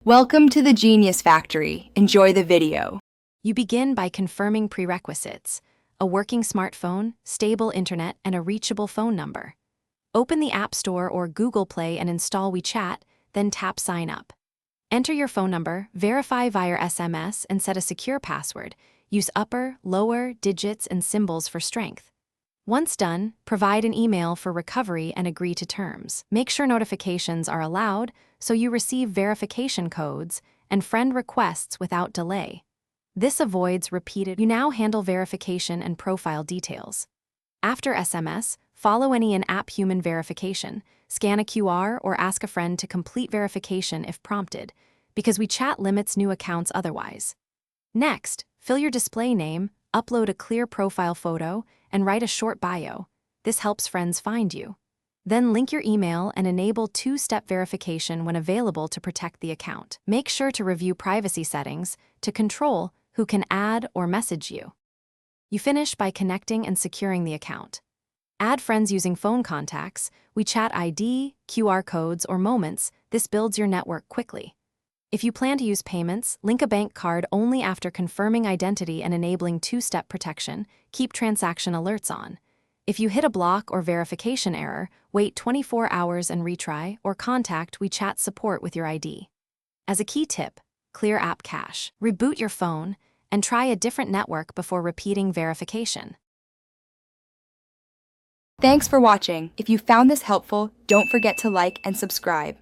Welcome to the Genius Factory. Enjoy the video. You begin by confirming prerequisites: a working smartphone, stable internet, and a reachable phone number. Open the App Store or Google Play and install Wechat, then tap Sign Up. Enter your phone number, verify via SMS, and set a secure password. Use upper, lower, digits, and symbols for strength. Once done, provide an email for recovery and agree to terms. Make sure notifications are allowed so you receive verification codes and friend requests without delay. This avoids repeated. You now handle verification and profile details. After SMS, follow any in-app human verification, scan a QR, or ask a friend to complete verification if prompted, because Wechat limits new accounts otherwise. Next, fill your display name, upload a clear profile photo, and write a short bio. This helps friends find you. Then link your email and enable two-step verification when available to protect the account. Make sure to review privacy settings to control who can add or message you. You finish by connecting and securing the account. Add friends using phone contacts, Wechat ID, QR codes, or moments. This builds your network quickly. If you plan to use payments, link a bank card only after confirming identity and enabling two-step protection. Keep transaction alerts on. If you hit a block or verification error, wait 24 hours and retry, or contact Wechat support with your ID. As a key tip, clear app cache. Reboot your phone and try a different network before repeating verification. Thanks for watching. If you found this helpful, don't forget to like and subscribe.